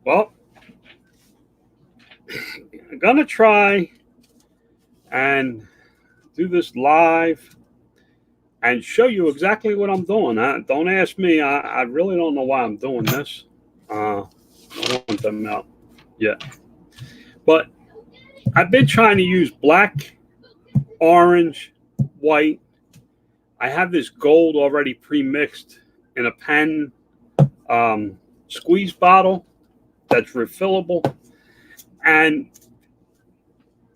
Well, I'm gonna try and do this live and show you exactly what I'm doing. Don't ask me. I really don't know why I'm doing this. I don't want them out yet. But I've been trying to use black, orange, white. I have this gold already pre-mixed in a pen squeeze bottle that's refillable. And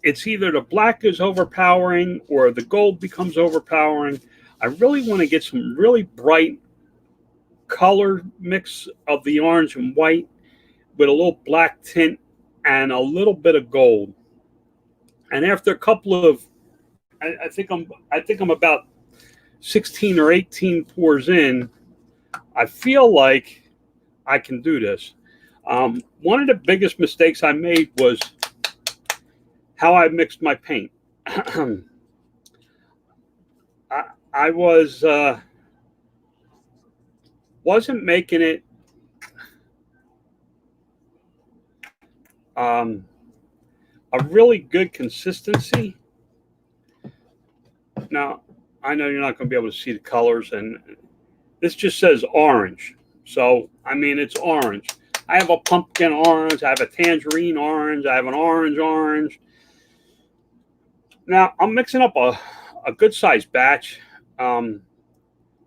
it's either the black is overpowering or the gold becomes overpowering. I really want to get some really bright color mix of the orange and white with a little black tint and a little bit of gold. And after a couple of, I think I'm about 16 or 18 pours in, I feel like I can do this. One of the biggest mistakes I made was how I mixed my paint. I, I wasn't making it um, a really good consistency. Now, I know you're not going to be able to see the colors, and this just says orange. So, I mean, it's orange. I have a pumpkin orange, I have a tangerine orange, I have an orange orange. Now, I'm mixing up a good sized batch um,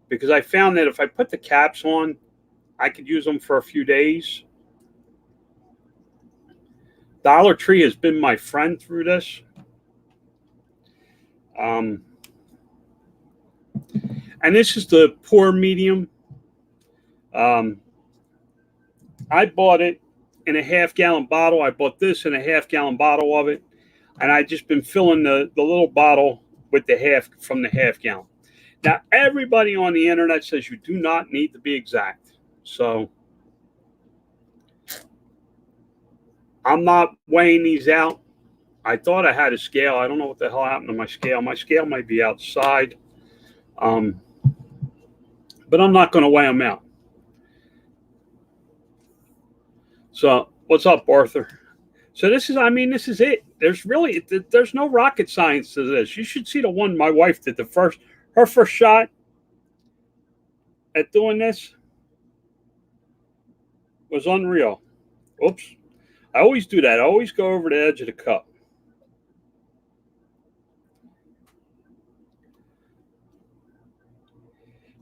because I found that if I put the caps on, I could use them for a few days. Dollar Tree has been my friend through this. Um, and this is the pour medium. Um, I bought it in a half-gallon bottle. I bought this in a half-gallon bottle of it, and I just been filling the little bottle with the half from the half gallon. Now, everybody on the internet says you do not need to be exact. So I'm not weighing these out. I thought I had a scale. I don't know what the hell happened to my scale. My scale might be outside, um, but I'm not going to weigh them out. So what's up, Arthur? So this is, I mean, this is it. There's no rocket science to this. You should see the one my wife did her first shot at doing this was unreal. Oops. I always do that. I always go over the edge of the cup.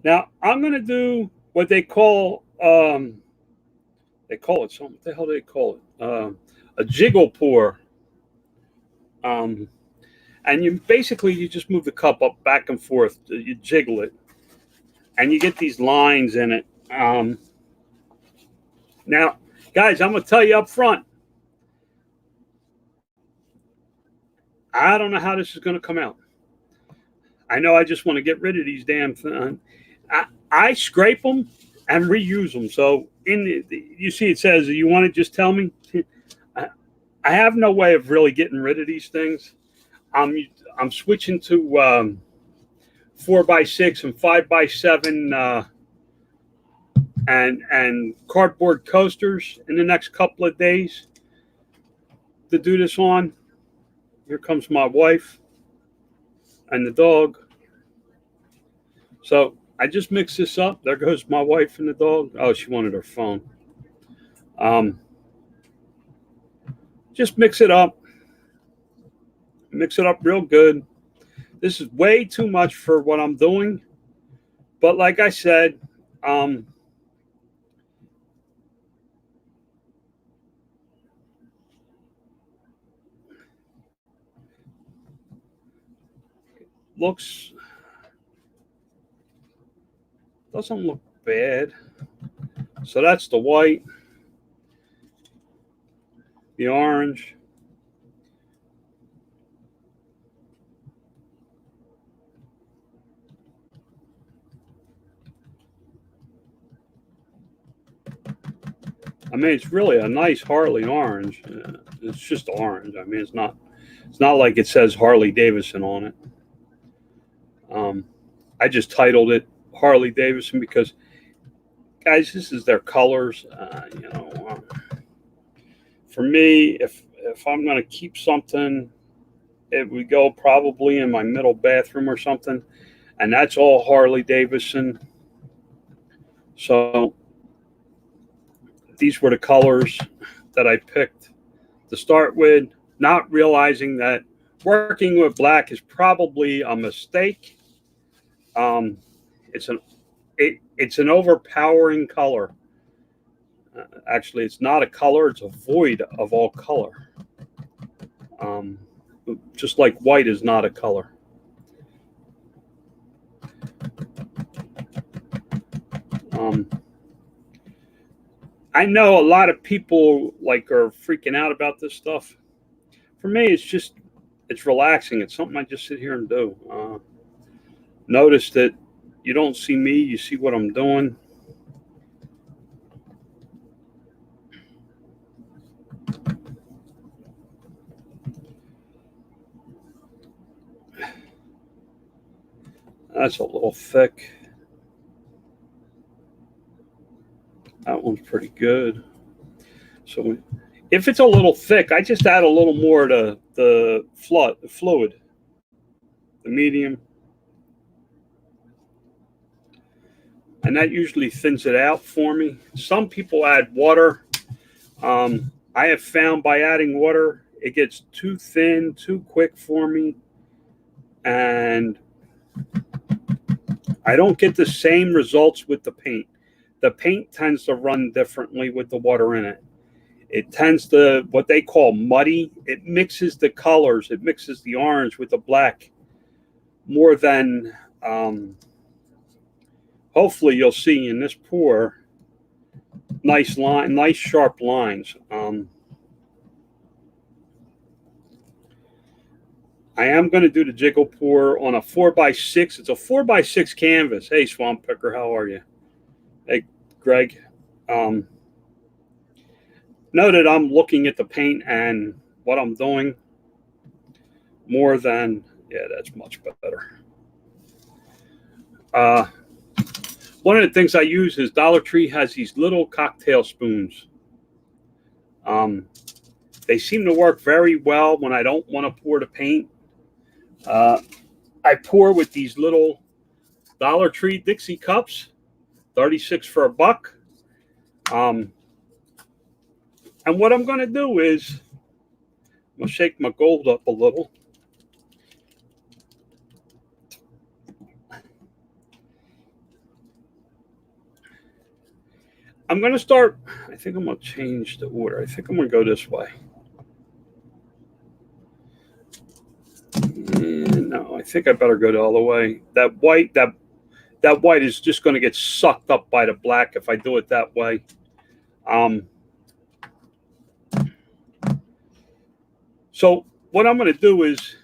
Now I'm going to do what they call it something. What the hell do they call it? A jiggle pour. Um, and you just move the cup up back and forth. You jiggle it, and you get these lines in it. Now, guys, I'm going to tell you up front. I don't know how this is going to come out. I know I just want to get rid of these damn things. I scrape them and reuse them. So you see, it says, "You want to just tell me?" I have no way of really getting rid of these things. I'm switching to 4x6 and 5x7 and cardboard coasters in the next couple of days to do this on. Here comes my wife and the dog. So I just mixed this up. There goes my wife and the dog. Oh, she wanted her phone. Just mix it up. Mix it up real good. This is way too much for what I'm doing. But like I said, looks doesn't look bad. So that's the white, the orange. I mean, it's really a nice Harley orange. It's just orange. I mean, it's not like it says Harley Davidson on it. Um, I just titled it Harley Davidson because, guys, this is their colors. For me, if I'm going to keep something, it would go probably in my middle bathroom or something, and that's all Harley Davidson. So these were the colors that I picked to start with, not realizing that working with black is probably a mistake. Um, it's an overpowering color. Actually, it's not a color; it's a void of all color. Um, just like white is not a color. Um, I know a lot of people like are freaking out about this stuff. For me, it's relaxing. It's something I just sit here and do. Notice that you don't see me; you see what I'm doing. That's a little thick. That one's pretty good. So if it's a little thick, I just add a little more to the fluid, the medium, and that usually thins it out for me. Some people add water. I have found by adding water, it gets too thin, too quick for me, and I don't get the same results with the paint. The paint tends to run differently with the water in it. It tends to, what they call muddy. It mixes the colors. It mixes the orange with the black more than, hopefully you'll see in this pour, nice sharp lines. I am going to do the jiggle pour on a 4x6. It's a 4x6 canvas. Hey, Swamp Picker, how are you? Hey, Greg. Know that I'm looking at the paint and what I'm doing more than, yeah, that's much better. One of the things I use is Dollar Tree has these little cocktail spoons. They seem to work very well when I don't want to pour the paint. I pour with these little Dollar Tree Dixie cups, 36 for $1. And what I'm going to do is I'm going to shake my gold up a little. I'm going to start, I think I'm going to change the order. I think I'm going to go this way. And no, I think I better go the other way. That white is just going to get sucked up by the black if I do it that way. So what I'm going to do is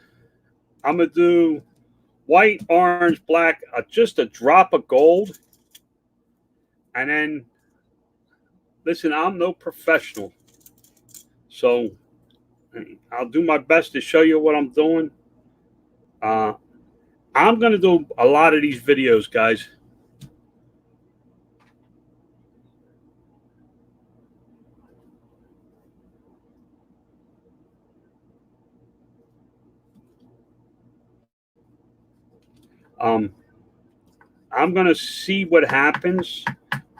I'm going to do white, orange, black, just a drop of gold. And then, listen, I'm no professional. So I'll do my best to show you what I'm doing. I'm going to do a lot of these videos, guys. I'm going to see what happens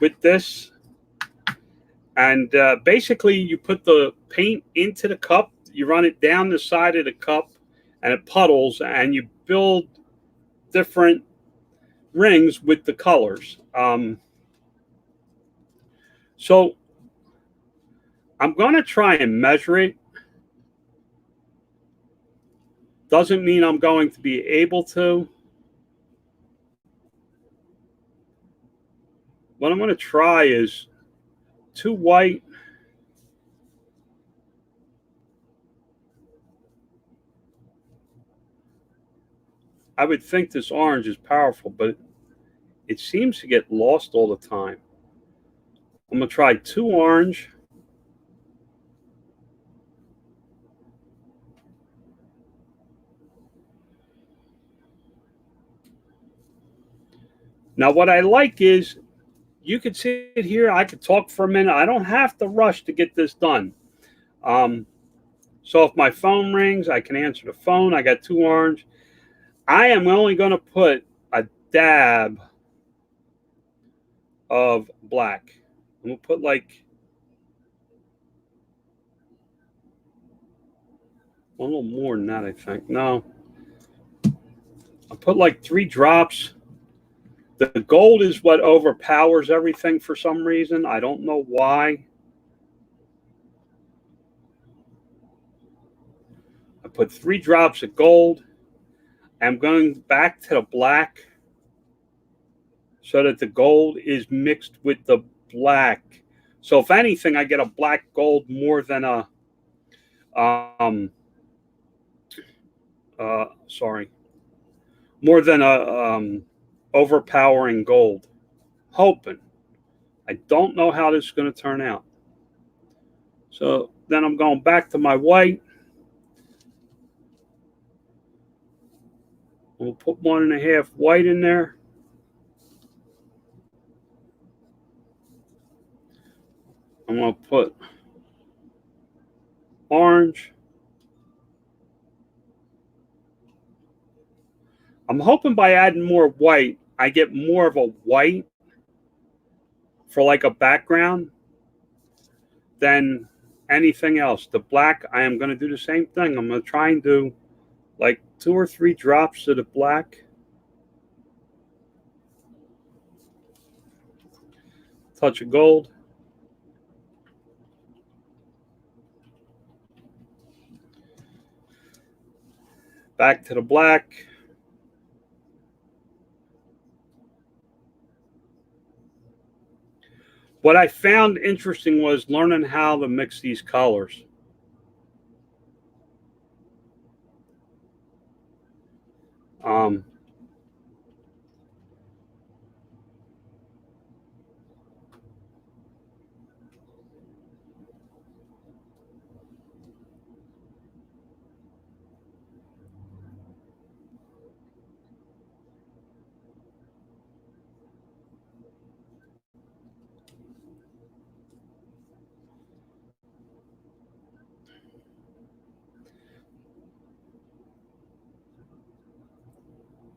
with this. And basically, you put the paint into the cup, you run it down the side of the cup, and it puddles, and you build different rings with the colors. So I'm going to try and measure it. Doesn't mean I'm going to be able to. What I'm going to try is 2 white, I would think this orange is powerful, but it seems to get lost all the time. I'm going to try 2 orange. Now, what I like is you could sit here, I could talk for a minute. I don't have to rush to get this done. Um, so if my phone rings, I can answer the phone. I got two orange. I am only going to put a dab of black. I'm going to put like a little more than that, I think. No, I'll put like 3 drops. The gold is what overpowers everything for some reason. I don't know why. I put 3 drops of gold. I'm going back to the black so that the gold is mixed with the black. So if anything, I get a black gold more than a um sorry, more than a overpowering gold. Hoping. I don't know how this is going to turn out. So then I'm going back to my white. We'll put 1.5 white in there. I'm going to put orange. I'm hoping by adding more white, I get more of a white for like a background than anything else. The black, I am going to do the same thing. I'm going to try and do like 2 or 3 drops of the black. Touch of gold. Back to the black. What I found interesting was learning how to mix these colors. Um,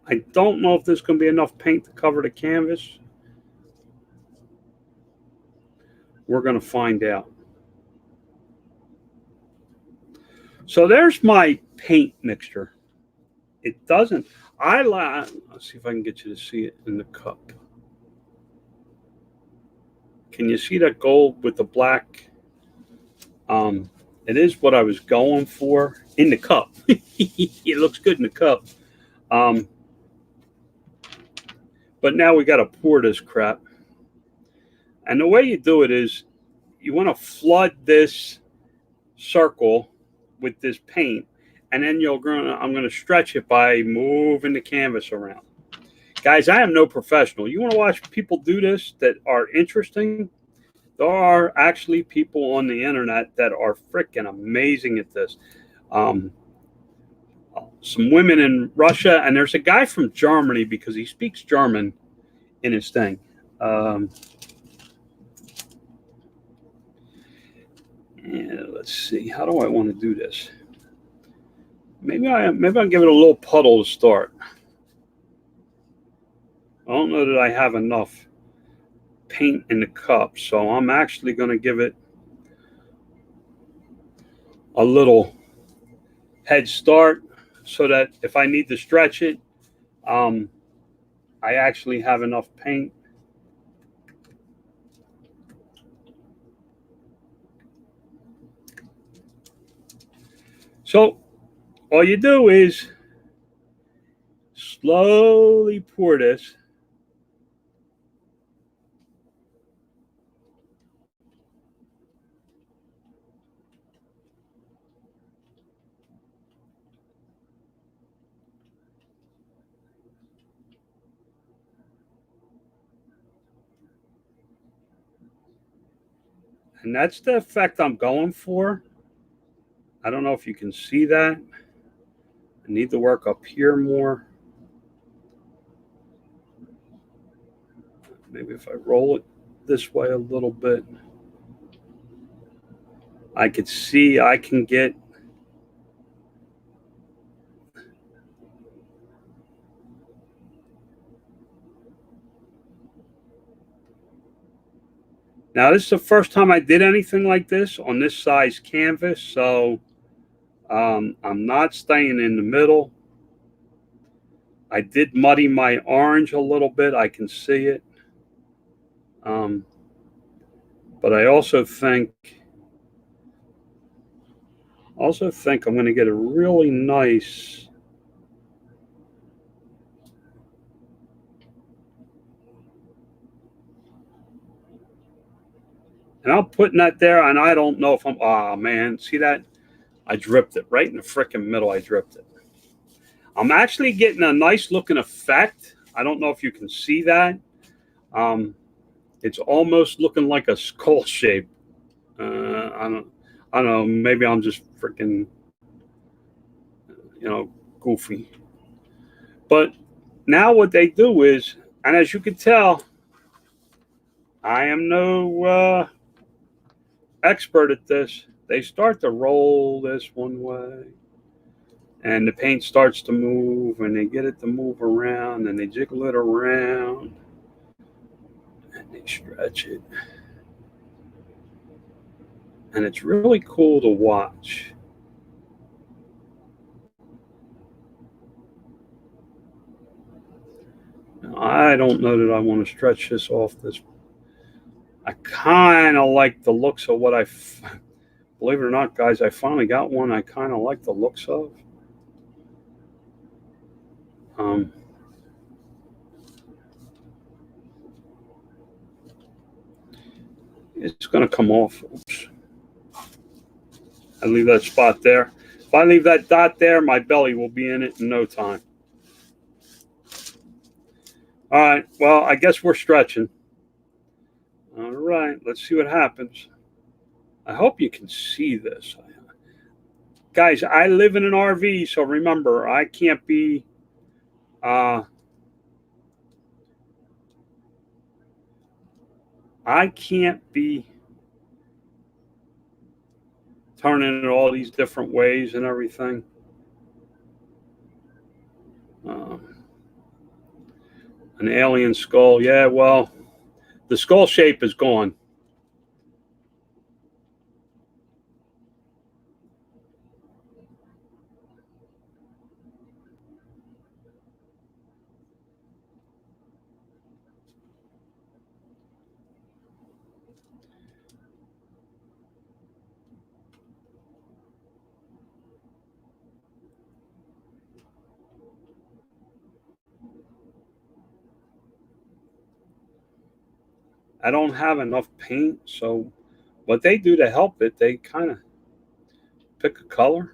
I don't know if there's going to be enough paint to cover the canvas. We're going to find out. So there's my paint mixture. It doesn't. Let's see if I can get you to see it in the cup. Can you see that gold with the black? It is what I was going for in the cup. It looks good in the cup. Um, but now we got to pour this crap. And the way you do it is you want to flood this circle with this paint, and then I'm going to stretch it by moving the canvas around. Guys, I am no professional. You want to watch people do this that are interesting? There are actually people on the internet that are freaking amazing at this. Um, some women in Russia, and there's a guy from Germany because he speaks German in his thing. Let's see. How do I want to do this? Maybe I'll give it a little puddle to start. I don't know that I have enough paint in the cup, so I'm actually going to give it a little head start so that if I need to stretch it, I actually have enough paint. So all you do is slowly pour this. And that's the effect I'm going for. I don't know if you can see that. I need to work up here more. Maybe if I roll it this way a little bit. I could see I can get now this is the first time I did anything like this on this size canvas, so I'm not staying in the middle. I did muddy my orange a little bit. I can see it. But I also think I'm going to get a really nice, and I'm putting that there, and I don't know if I'm, oh man, see that? I dripped it right in the frickin' middle. I dripped it. I'm actually getting a nice looking effect. I don't know if you can see that. It's almost looking like a skull shape. I don't know. Maybe I'm just freaking, goofy. But now what they do is, and as you can tell, I am no expert at this. They start to roll this one way, and the paint starts to move, and they get it to move around, and they jiggle it around, and they stretch it. And it's really cool to watch. Now, I don't know that I want to stretch this off this. I kind of like the looks of what believe it or not, guys, I finally got one I kind of like the looks of. It's going to come off. Oops. I leave that spot there. If I leave that dot there, my belly will be in it in no time. All right, well, I guess we're stretching. All right, let's see what happens. I hope you can see this. Guys, I live in an RV, so remember, I can't be turning it all these different ways and everything. An alien skull. Yeah, well, the skull shape is gone. I don't have enough paint, so what they do to help it, they kind of pick a color.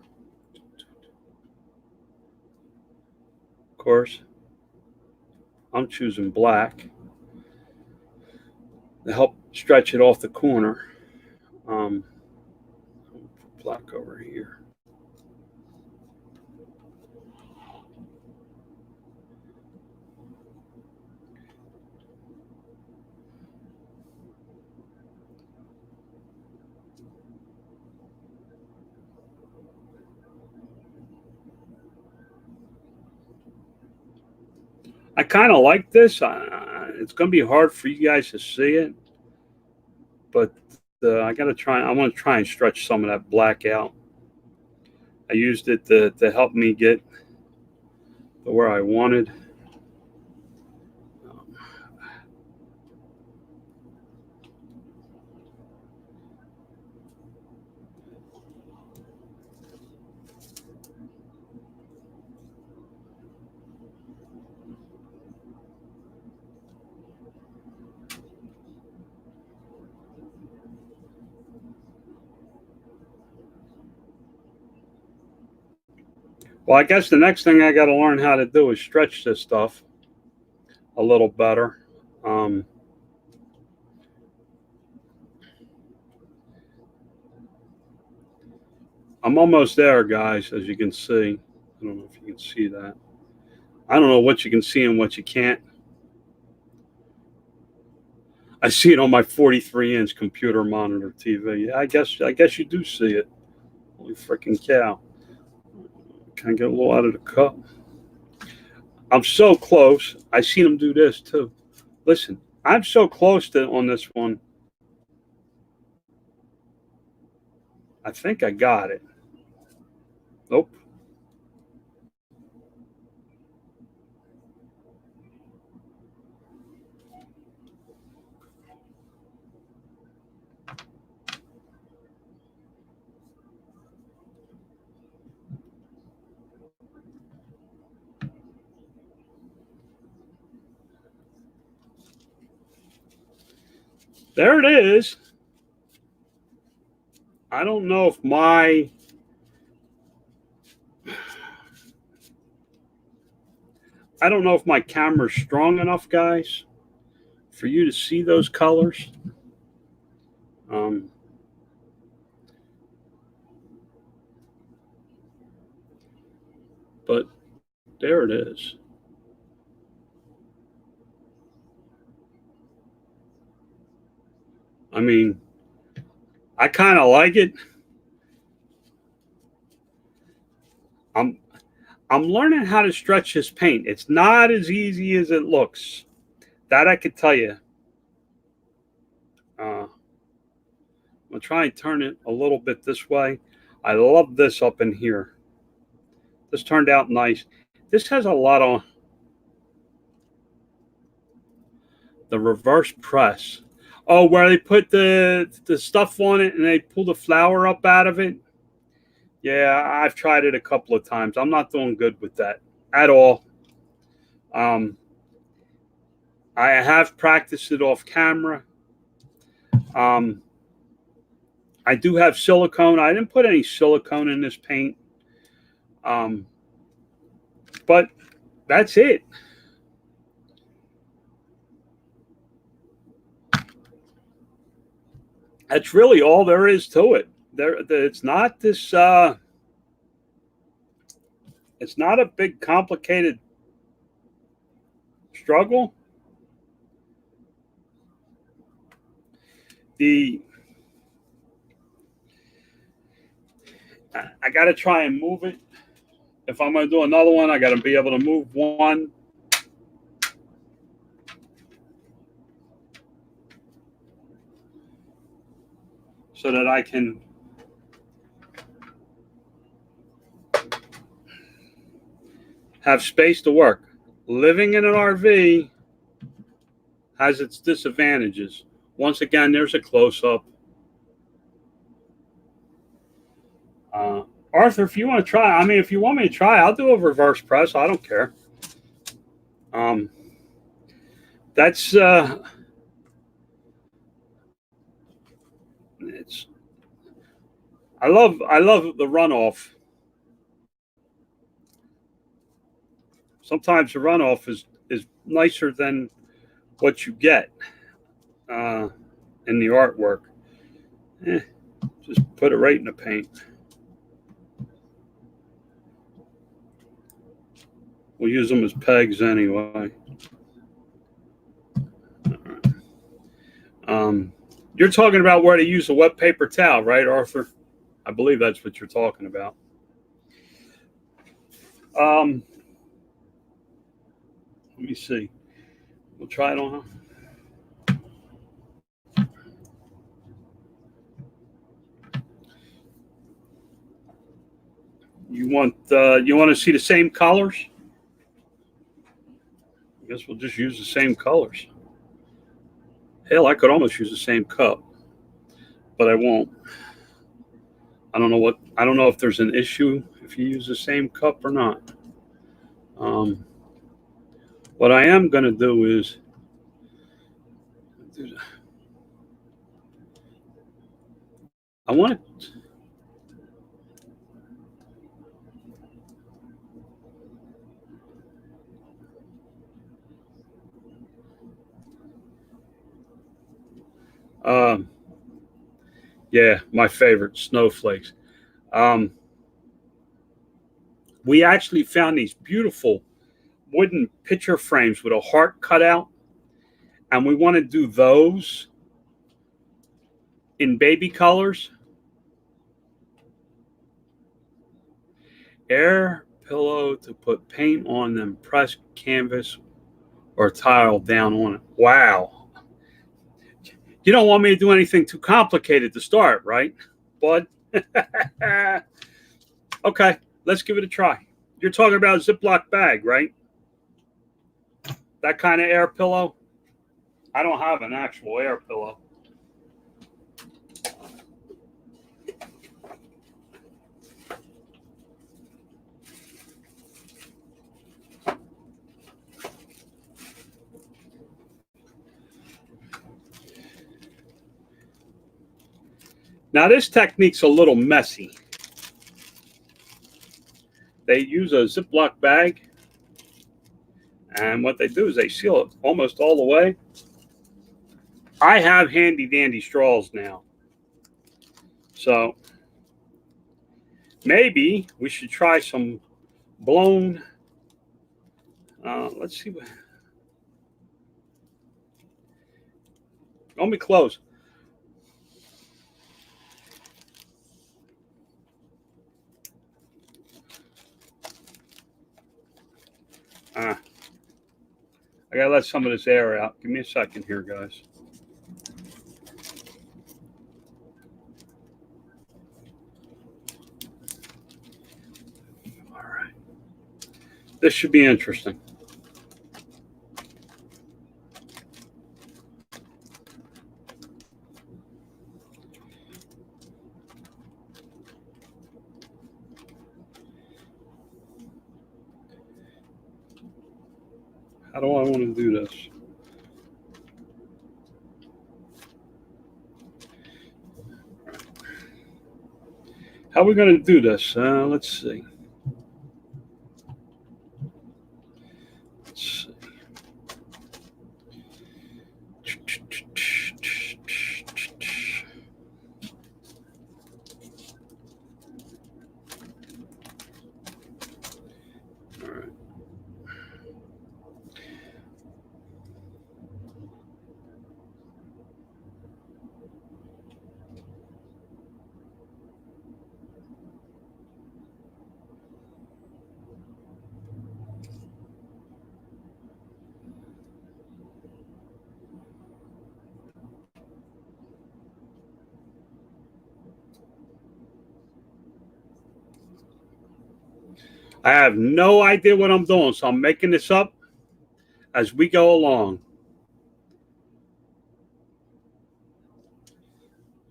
Of course, I'm choosing black to help stretch it off the corner. Black over here. I kind of like this. It's going to be hard for you guys to see it, but I got to try. I want to try and stretch some of that black out. I used it to help me get to where I wanted. Well, I guess the next thing I got to learn how to do is stretch this stuff a little better. I'm almost there, guys, as you can see. I don't know if you can see that. I don't know what you can see and what you can't. I see it on my 43-inch computer monitor TV. Yeah, I guess you do see it. Holy freaking cow. Can I get a little out of the cup? I'm so close. I seen him do this too. Listen, I'm so close to on this one. I think I got it. Nope. There it is. I don't know if my camera's strong enough, guys, for you to see those colors. But there it is. I mean, I kind of like it. I'm learning how to stretch this paint. It's not as easy as it looks. That I could tell you. I'm gonna try and turn it a little bit this way. I love this up in here. This turned out nice. This has a lot on the reverse press. Oh, where they put the stuff on it and they pull the flour up out of it. Yeah, I've tried it a couple of times. I'm not doing good with that at all. I have practiced it off camera. I do have silicone. I didn't put any silicone in this paint. But that's it. That's really all there is to it. It's not this. It's not a big, complicated struggle. I got to try and move it. If I'm going to do another one, I got to be able to move one. So that I can have space to work. Living in an RV has its disadvantages. Once again, there's a close-up. Arthur, if you want to try, I mean, if you want me to try, I'll do a reverse press. I don't care. That's it's. I love the runoff. Sometimes the runoff is nicer than what you get in the artwork. Just put it right in the paint. We'll use them as pegs anyway. All right. You're talking about where to use a wet paper towel, right, Arthur? I believe that's what you're talking about. Let me see. We'll try it on. You want to see the same colors? I guess we'll just use the same colors. Hell, I could almost use the same cup, but I won't. I don't know if there's an issue if you use the same cup or not. What I am going to do is I want to. Yeah, my favorite, snowflakes. We actually found these beautiful wooden picture frames with a heart cut out, and we want to do those in baby colors. Air pillow to put paint on, then press canvas or tile down on it. Wow. You don't want me to do anything too complicated to start, right, bud? Okay, let's give it a try. You're talking about a Ziploc bag, right? That kind of air pillow? I don't have an actual air pillow. Now, this technique's a little messy. They use a Ziploc bag, and what they do is they seal it almost all the way. I have handy dandy straws now. So maybe we should try some blown. Let's see. Let me close. I gotta let some of this air out. Give me a second here, guys. All right. This should be interesting. How do I want to do this? How are we going to do this? Let's see. All right. I have no idea what I'm doing, so I'm making this up as we go along.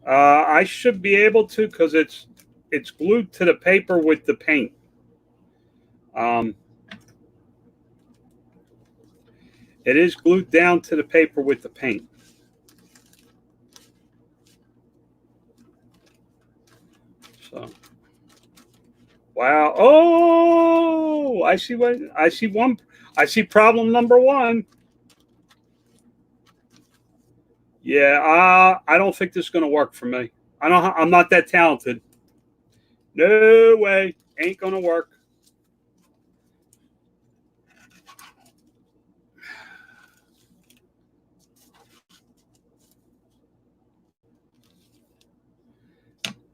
I should be able to because it's glued to the paper with the paint. It is glued down to the paper with the paint. So, wow. Oh, I see what I see. I see problem number one. Yeah, I don't think this is going to work for me. I'm not that talented. No way. Ain't going to work.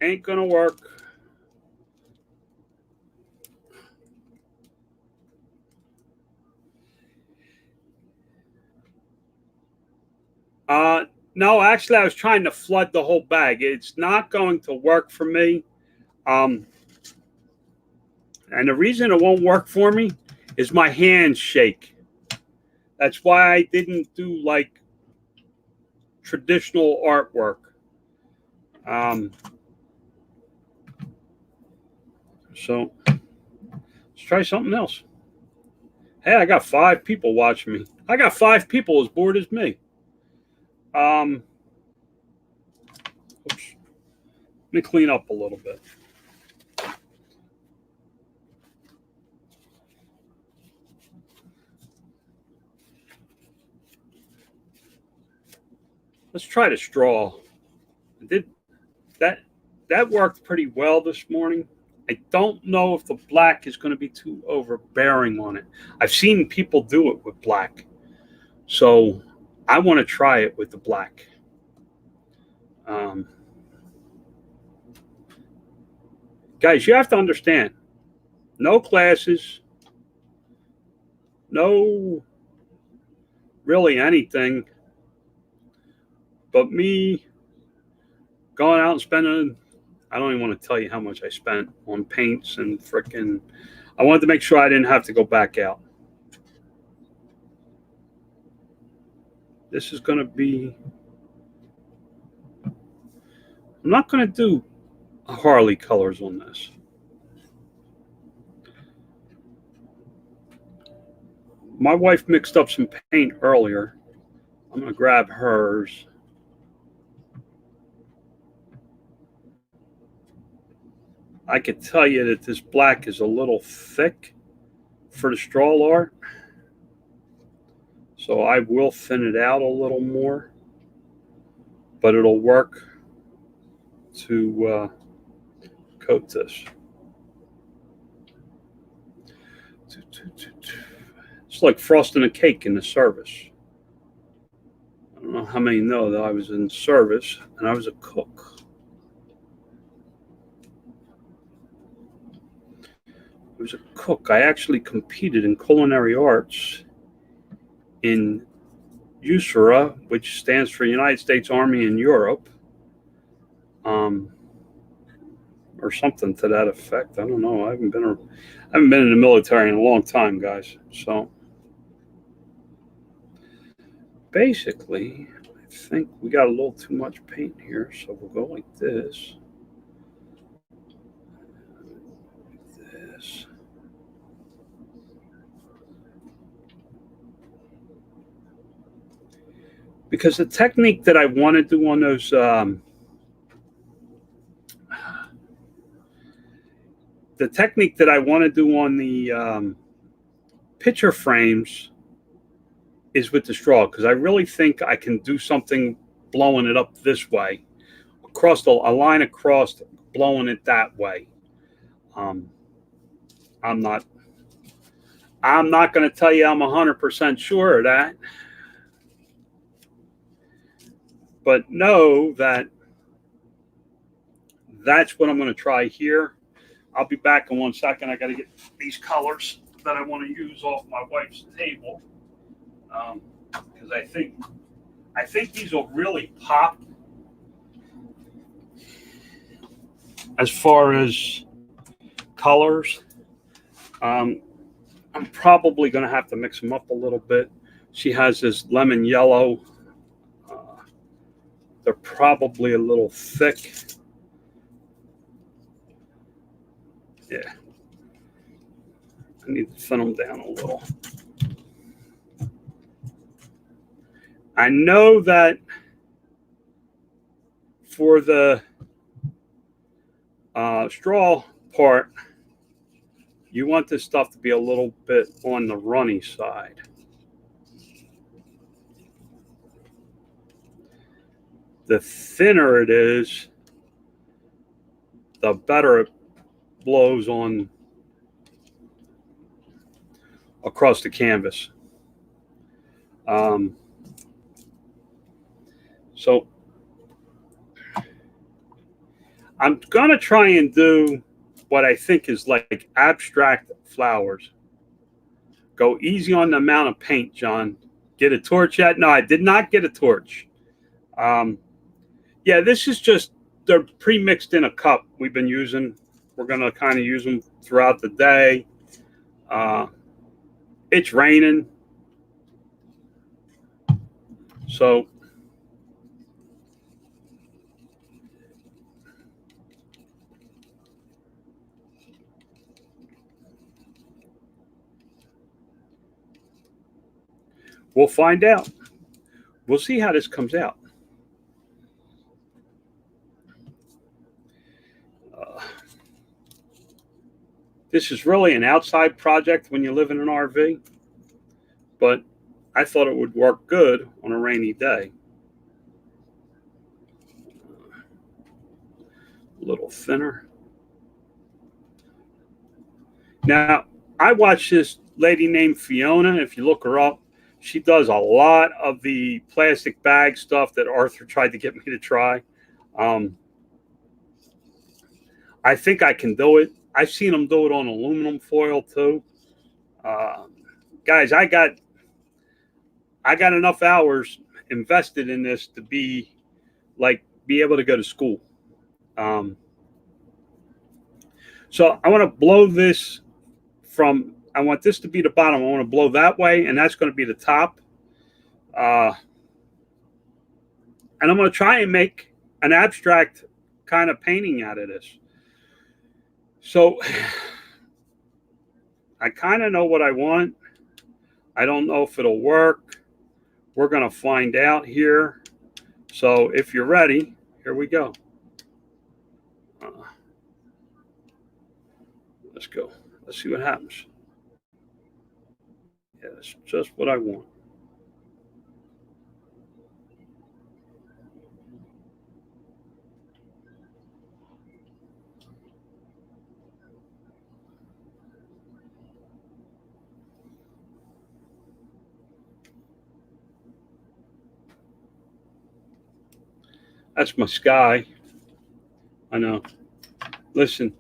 Ain't going to work. No, actually, I was trying to flood the whole bag. It's not going to work for me. And the reason it won't work for me is my hands shake. That's why I didn't do like traditional artwork. So let's try something else. Hey, I got 5 people watching me. I got 5 people as bored as me. Oops. Let me clean up a little bit. Let's try the straw. That worked pretty well this morning. I don't know if the black is going to be too overbearing on it. I've seen people do it with black. So I want to try it with the black. Um, Guys, you have to understand, no classes, no really anything, but me going out and spending, I don't even want to tell you how much I spent on paints and frickin', I wanted to make sure I didn't have to go back out. This is going to be, I'm not going to do Harley colors on this. My wife mixed up some paint earlier. I'm going to grab hers. I could tell you that this black is a little thick for the straw art. So I will thin it out a little more, but it'll work to coat this. It's like frosting a cake in the service. I don't know how many know that I was in service and I was a cook. I was a cook. I actually competed in culinary arts in USARA, which stands for United States Army in Europe, or something to that effect. I don't know. I haven't been in the military in a long time, guys. So basically, I think we got a little too much paint here, so we'll go like this. Because the technique that I want to do on those the technique that I want to do on the picture frames is with the straw, because I really think I can do something blowing it up this way, across a line across, blowing it that way. I'm not going to tell you I'm 100% sure of that, but know that that's what I'm going to try here. I'll be back in 1 second. I got to get these colors that I want to use off my wife's table, because I think these will really pop as far as colors. I'm probably going to have to mix them up a little bit. She has this lemon yellow. They're probably a little thick. Yeah. I need to thin them down a little. I know that for the straw part, you want this stuff to be a little bit on the runny side. The thinner it is, the better it blows on across the canvas. So I'm going to try and do what I think is like abstract flowers. Go easy on the amount of paint, John. Get a torch yet? No, I did not get a torch. Yeah, this is just, they're pre-mixed in a cup we've been using. We're going to kind of use them throughout the day. It's raining. So we'll find out. We'll see how this comes out. This is really an outside project when you live in an RV, but I thought it would work good on a rainy day. A little thinner. Now, I watched this lady named Fiona. If you look her up, She does a lot of the plastic bag stuff that Arthur tried to get me to try. Um, I think I can do it. I've seen them do it on aluminum foil too. Uh, Guys, I got enough hours invested in this to be able to go to school. Um, so I want to blow this from. I want this to be the bottom. I want to blow that way, and that's going to be the top. Uh, and I'm going to try and make an abstract kind of painting out of this. So I kind of know what I want. I don't know if it'll work. We're going to find out here. So if you're ready, here we go. Let's go. Let's see what happens. Yeah, that's just what I want. That's my sky. I know. Listen,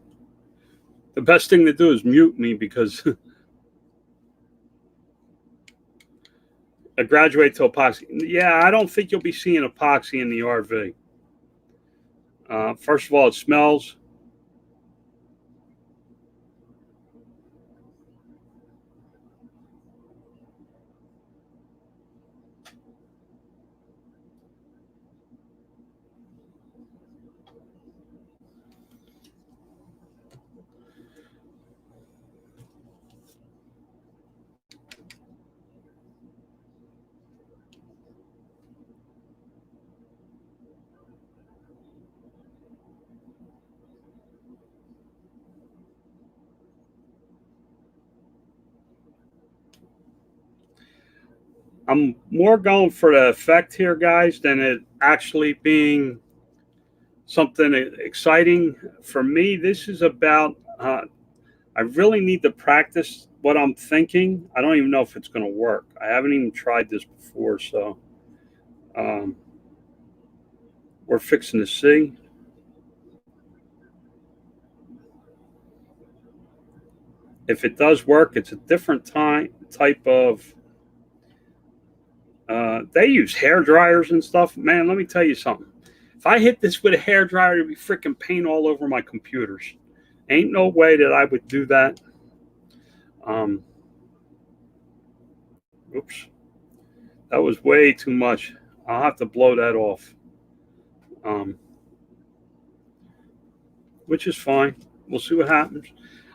the best thing to do is mute me because I graduate to epoxy. Yeah, I don't think you'll be seeing epoxy in the RV. First of all, it smells. I'm more going for the effect here, guys, than it actually being something exciting. For me, this is about, I really need to practice what I'm thinking. I don't even know if it's going to work. I haven't even tried this before, so we're fixing to see. If it does work, it's a different type of. They use hair dryers and stuff. Man, let me tell you something. If I hit this with a hair dryer, it'd be freaking paint all over my computers. Ain't no way that I would do that. Oops, that was way too much. I'll have to blow that off. Which is fine. We'll see what happens.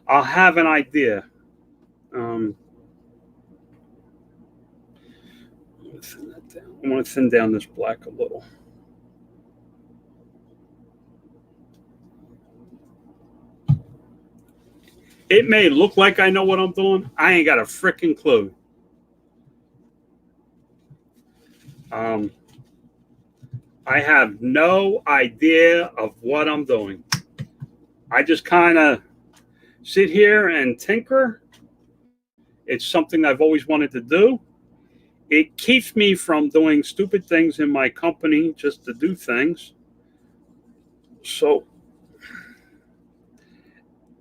I'll have an idea. I'm going to thin down this black a little. It may look like I know what I'm doing. I ain't got a freaking clue. I have no idea of what I'm doing. I just kind of sit here and tinker. It's something I've always wanted to do. It keeps me from doing stupid things in my company just to do things. So,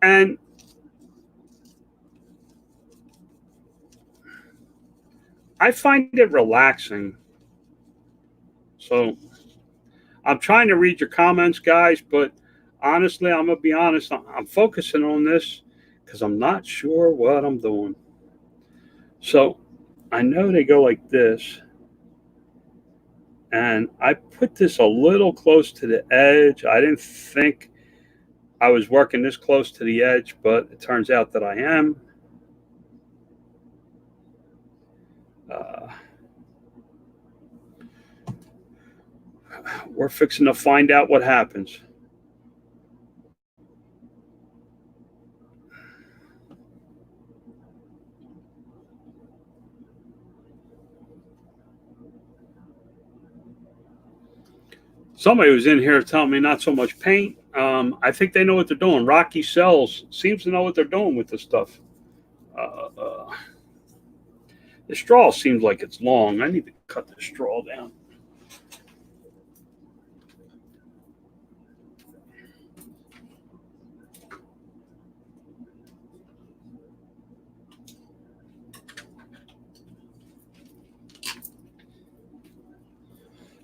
and I find it relaxing. So, I'm trying to read your comments, guys, but honestly, I'm going to be honest. I'm focusing on this because I'm not sure what I'm doing. So, I know they go like this. And I put this a little close to the edge. I didn't think I was working this close to the edge, but it turns out that I am. We're fixing to find out what happens. Somebody was in here telling me not so much paint. I think they know what they're doing. Rocky Cells seems to know what they're doing with this stuff. The straw seems like it's long. I need to cut the straw down.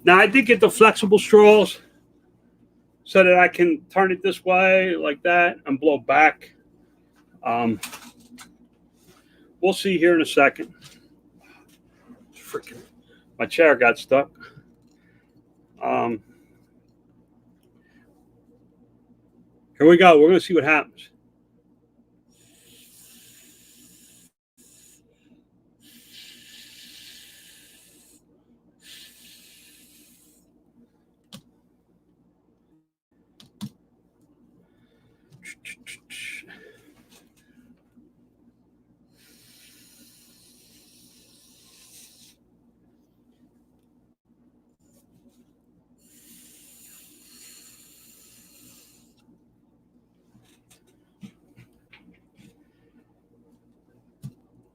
Now I did get the flexible straws so that I can turn it this way like that and blow back. Um, we'll see here in a second. Freaking, my chair got stuck. Um, here we go. We're going to see what happens.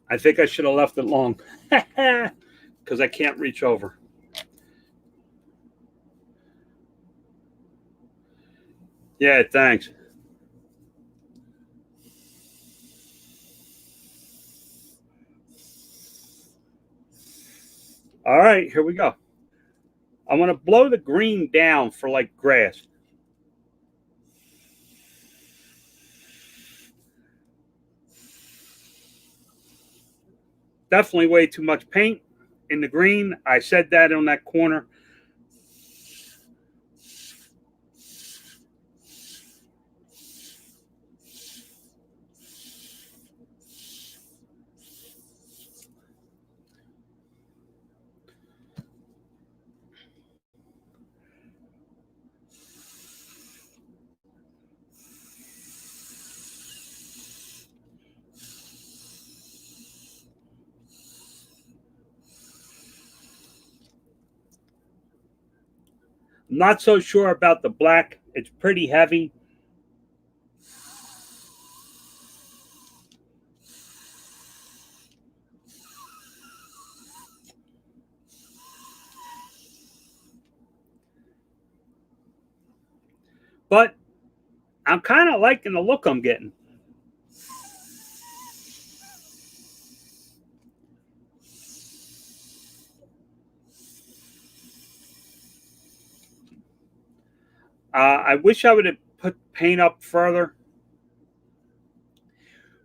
I think I should have left it long because I can't reach over. Yeah, thanks. All right, here we go. I want to blow the green down for like grass. Definitely way too much paint in the green. I said that on that corner. I'm not so sure about the black. It's pretty heavy. But I'm kind of liking the look I'm getting. I wish I would have put paint up further,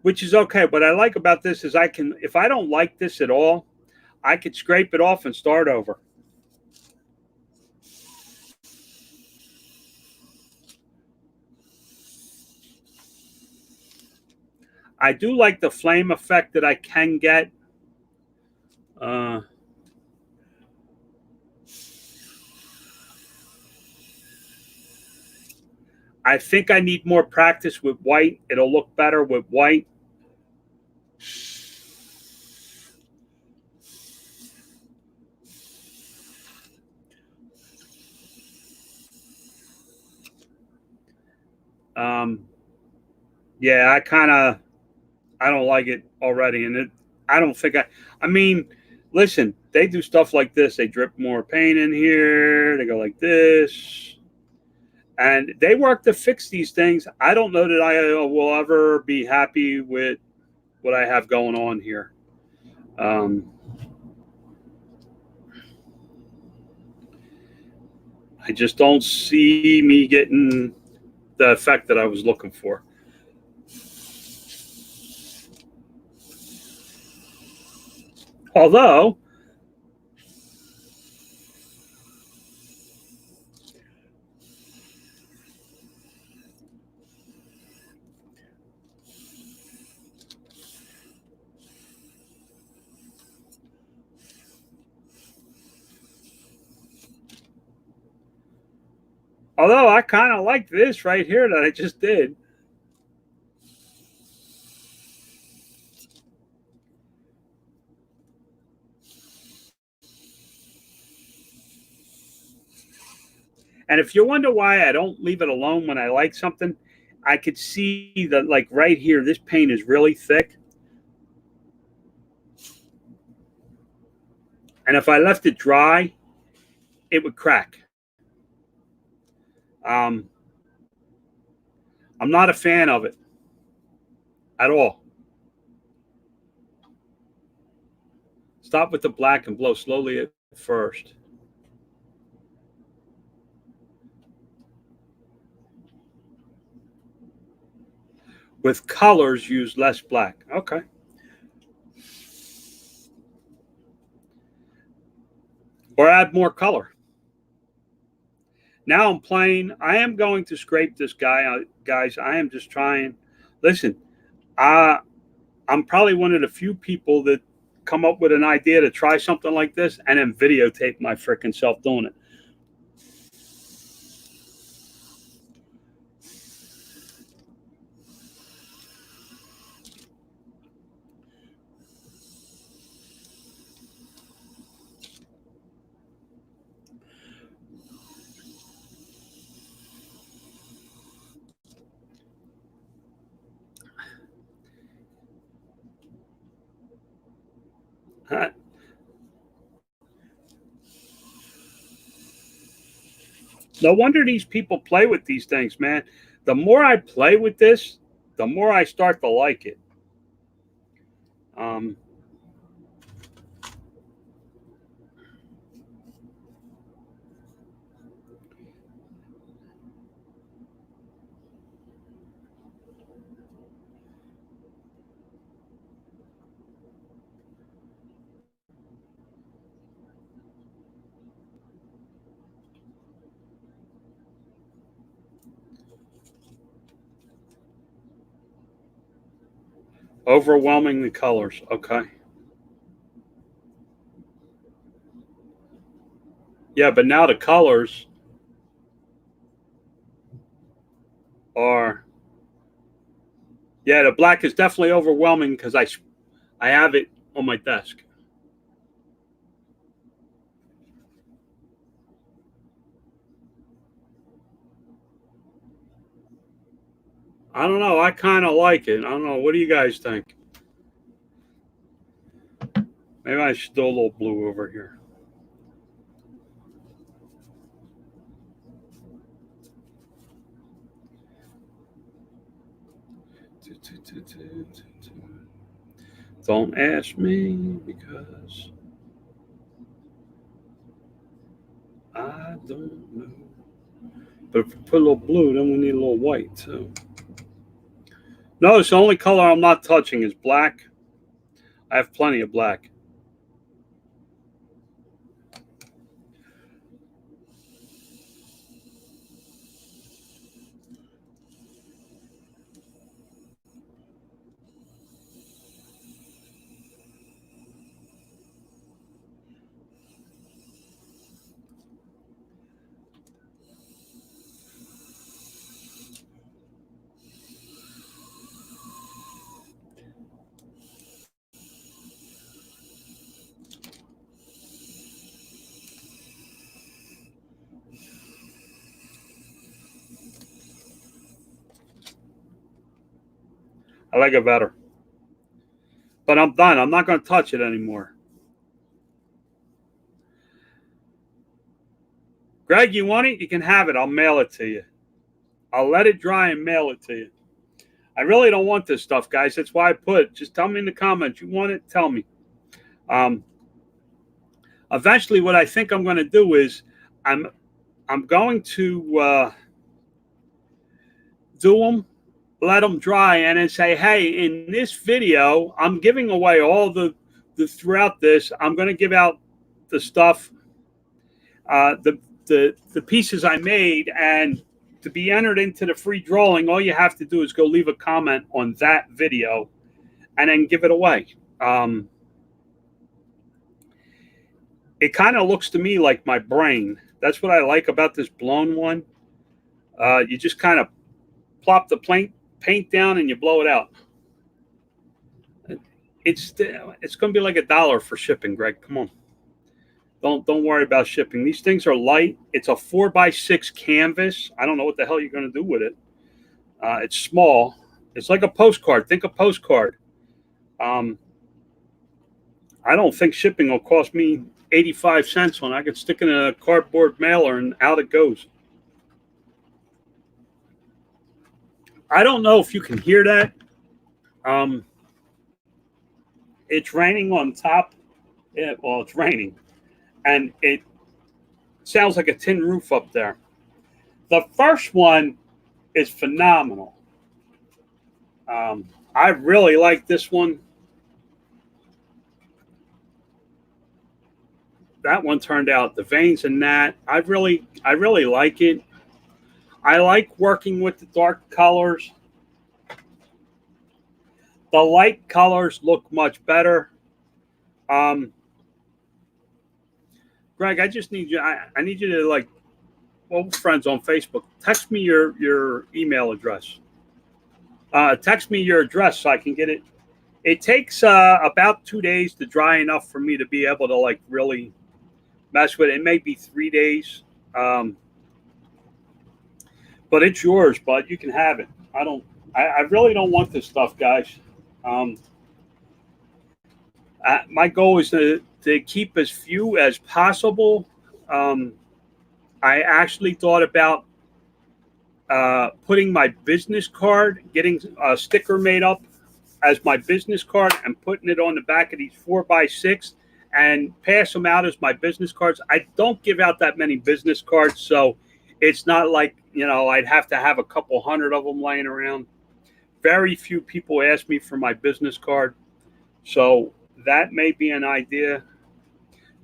which is okay. What I like about this is I can, if I don't like this at all, I could scrape it off and start over. I do like the flame effect that I can get. I think I need more practice with white. It'll look better with white. Yeah, I don't like it already. And I don't think I mean, listen, they do stuff like this. They drip more paint in here. They go like this. And they work to fix these things. I don't know that I will ever be happy with what I have going on here. I just don't see me getting the effect that I was looking for. Although, I kind of like this right here that I just did. And if you wonder why I don't leave it alone when I like something, I could see that, like right here, this paint is really thick. And if I left it dry, it would crack. I'm not a fan of it at all. Stop with the black and blow slowly at first. With colors, use less black. Okay. Or add more color. Now I'm playing. I am going to scrape this guy out, guys. I am just trying. Listen, I'm probably one of the few people that come up with an idea to try something like this and then videotape my freaking self doing it. No wonder these people play with these things, man. The more I play with this, the more I start to like it. Overwhelming the colors. Okay. Yeah, but now the colors are, yeah, the black is definitely overwhelming because I have it on my desk. I don't know. I kind of like it. I don't know. What do you guys think? Maybe I should do a little blue over here. Don't ask me because I don't know. But if we put a little blue, then we need a little white too. Notice the only color I'm not touching is black. I have plenty of black. I like it better. But I'm done. I'm not going to touch it anymore. Greg, you want it? You can have it. I'll mail it to you. I'll let it dry and mail it to you. I really don't want this stuff, guys. That's why I put it. Just tell me in the comments. You want it? Tell me. Eventually, what I think I'm going to do is I'm going to do them, let them dry, and then say, hey, in this video, I'm giving away all the throughout this. I'm going to give out the stuff, the pieces I made, and to be entered into the free drawing, all you have to do is go leave a comment on that video and then give it away. It kind of looks to me like my brain. That's what I like about this blown one. You just kind of plop the paint down and you blow it out. It's going to be like $1 for shipping, Greg. Come on. Don't worry about shipping. These things are light. It's a 4x6 canvas. I don't know what the hell you're going to do with it. It's small. It's like a postcard. Think a postcard. I don't think shipping will cost me 85 cents on. I could stick it in a cardboard mailer and out it goes. I don't know if you can hear that. It's raining on top. Well, it's raining. And it sounds like a tin roof up there. The first one is phenomenal. I really like this one. That one turned out, the veins in that, I really like it. I like working with the dark colors. The light colors look much better. Greg, I just need you. I need you to, like, well, friends on Facebook, text me your email address. Text me your address so I can get it. It takes about 2 days to dry enough for me to be able to, like, really mess with it. It may be 3 days, but it's yours. But you can have it. I really don't want this stuff, guys. My goal is to keep as few as possible. I actually thought about putting my business card, getting a sticker made up as my business card and putting it on the back of these 4x6 and pass them out as my business cards. I don't give out that many business cards, so it's not like, I'd have to have a couple hundred of them laying around. Very few people ask me for my business card, so that may be an idea.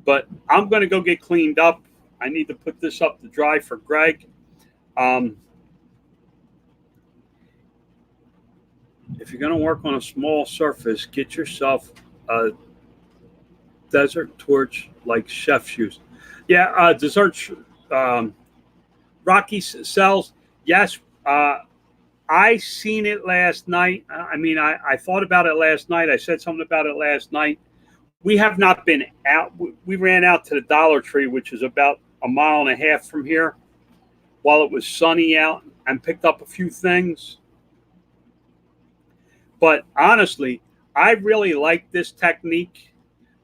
But I'm going to go get cleaned up. I need to put this up to dry for Greg. If you're going to work on a small surface, get yourself a desert torch like chefs use. Yeah, Rocky sells. Yes, I seen it last night. I thought about it last night. I said something about it last night. We have not been out. We ran out to the Dollar Tree, which is about 1.5 miles from here, while it was sunny out, and picked up a few things. But honestly, I really like this technique.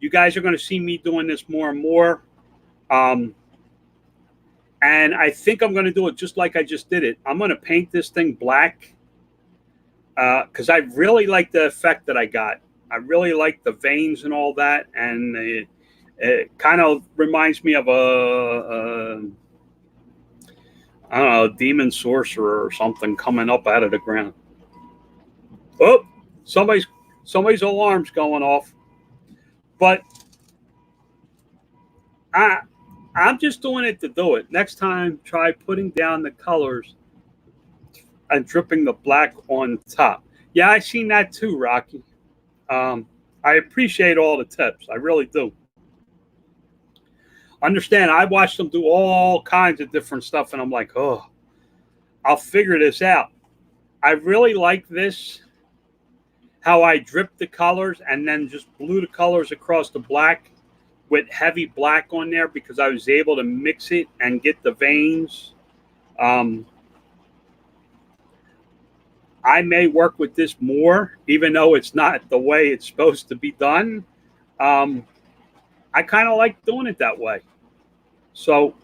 You guys are going to see me doing this more and more. And I think I'm going to do it just like I just did it. I'm going to paint this thing black because I really like the effect that I got. I really like the veins and all that. And it kind of reminds me of a demon sorcerer or something coming up out of the ground. Oh, somebody's alarm's going off. But I'm just doing it to do it. Next time, try putting down the colors and dripping the black on top. Yeah, I seen that too, Rocky. I appreciate all the tips. I really do. Understand, I watched them do all kinds of different stuff, and I'm like, oh, I'll figure this out. I really like this, how I dripped the colors and then just blew the colors across the black with heavy black on there because I was able to mix it and get the veins. I may work with this more, even though it's not the way it's supposed to be done. I kind of like doing it that way. So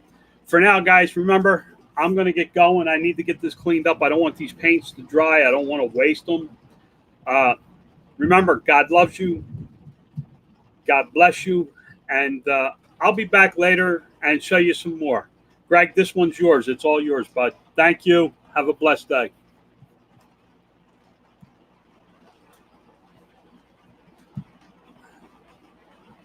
for now, guys, remember, I'm going to get going. I need to get this cleaned up. I don't want these paints to dry. I don't want to waste them. Remember, God loves you. God bless you. And I'll be back later and show you some more. Greg, this one's yours. It's all yours, bud. Thank you. Have a blessed day.